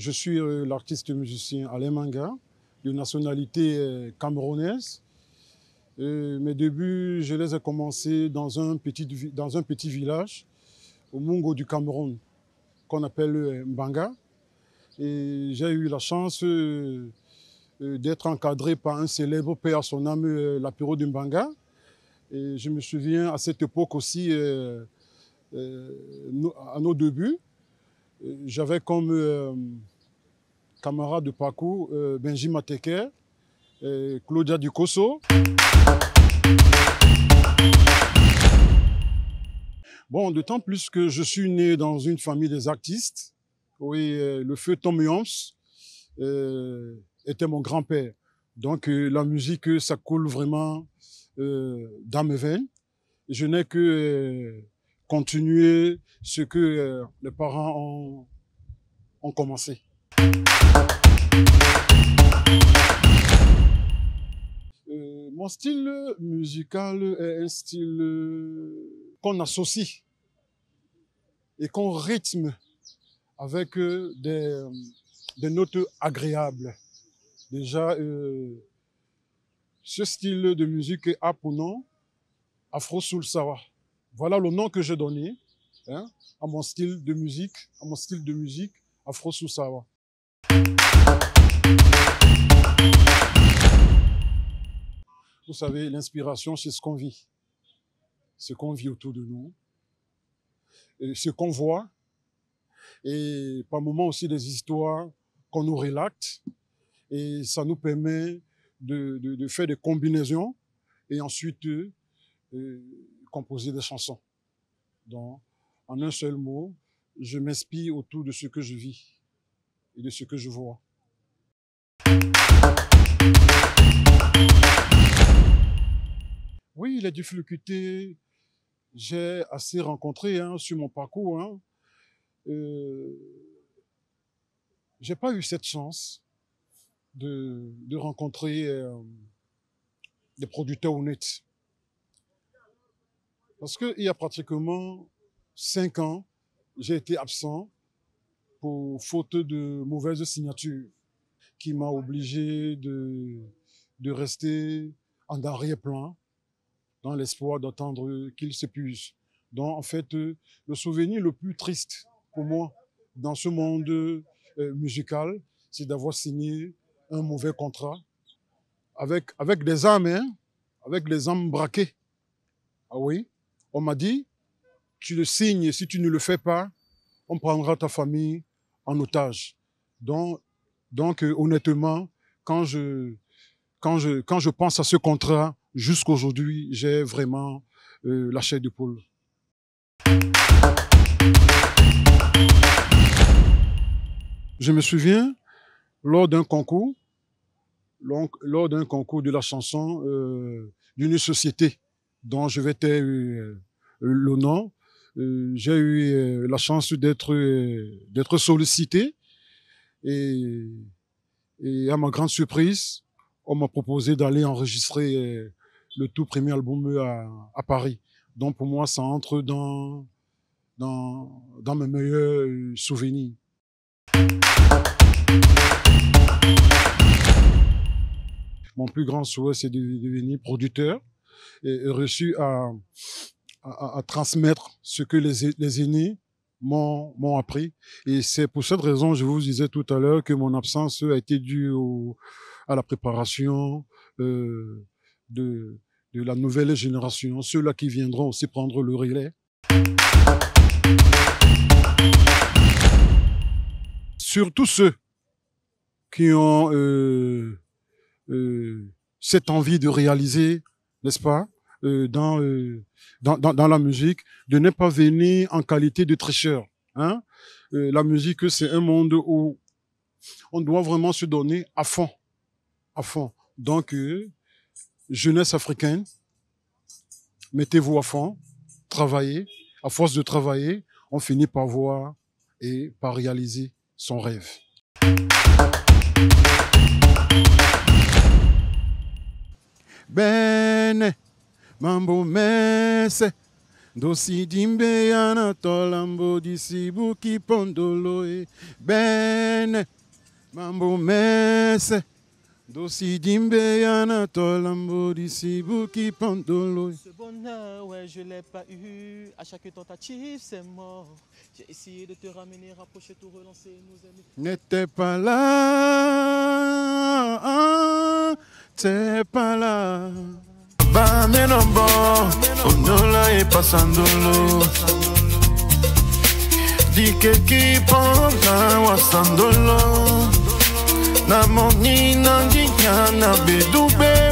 Je suis l'artiste musicien Alain Manga, de nationalité camerounaise. Mes débuts, je les ai commencés dans un petit village au Mungo du Cameroun, qu'on appelle Mbanga. Et j'ai eu la chance d'être encadré par un célèbre père à son âme, l'apéro de Mbanga. Et je me souviens à cette époque aussi, à nos débuts, j'avais comme camarade de parcours Benji Mateker, Claudia Ducosso. Bon, d'autant plus que je suis né dans une famille des artistes. Oui, le feu Tom Yoms était mon grand-père. Donc la musique, ça coule vraiment dans mes veines. Je n'ai que continuer ce que les parents ont commencé. Mon style musical est un style qu'on associe et qu'on rythme avec des notes agréables. Déjà, ce style de musique a pour nom Afro Soul Sawa. Voilà le nom que j'ai donné à mon style de musique, Afro Soul Sawa. Vous savez, l'inspiration, c'est ce qu'on vit. Ce qu'on vit autour de nous, et ce qu'on voit, et par moments aussi des histoires qu'on nous relate, et ça nous permet de faire des combinaisons, et ensuite composer des chansons. Donc, en un seul mot, je m'inspire autour de ce que je vis et de ce que je vois. Oui, les difficultés, j'ai assez rencontré sur mon parcours. J'ai pas eu cette chance de rencontrer des producteurs honnêtes. Parce qu'il y a pratiquement 5 ans, j'ai été absent pour faute de mauvaises signatures qui m'a obligé de rester en arrière-plan dans l'espoir d'attendre qu'il s'épuise. Donc, en fait, le souvenir le plus triste pour moi dans ce monde musical, c'est d'avoir signé un mauvais contrat avec des âmes, avec les âmes braquées. Ah oui, on m'a dit, tu le signes, si tu ne le fais pas, on prendra ta famille en otage. Donc honnêtement, quand je pense à ce contrat, jusqu'aujourd'hui, j'ai vraiment la chair de poule. Je me souviens, lors d'un concours de la chanson d'une société dont je vais taire le nom, j'ai eu la chance d'être sollicité et à ma grande surprise, on m'a proposé d'aller enregistrer le tout premier album à Paris. Donc pour moi, ça entre dans mes meilleurs souvenirs. Mon plus grand souhait, c'est de devenir producteur et réussir à transmettre ce que les aînés m'ont appris. Et c'est pour cette raison, je vous disais tout à l'heure, que mon absence a été due à la préparation de la nouvelle génération, ceux-là qui viendront aussi prendre le relais. Surtout ceux qui ont cette envie de réaliser, n'est-ce pas, dans la musique, de ne pas venir en qualité de tricheur. La musique, c'est un monde où on doit vraiment se donner à fond. À fond. Donc, jeunesse africaine, mettez-vous à fond, travaillez. À force de travailler, on finit par voir et par réaliser son rêve. Bene, mambo mese, Dosi dimbe yana tolambo disibu ki pondolo e bene mambo mese. Dosi dimbe yana tolambo disibu ki pondolo. Ce bonheur, ouais, je l'ai pas eu. À chaque tentative, c'est mort. J'ai essayé de te ramener, rapprocher, tout relancer, nous aimer. N'était pas là, t'es pas là. Va menombo, onola e pasandolo. Di che chi ponga wasandolo. Na moni na di nyana bedube.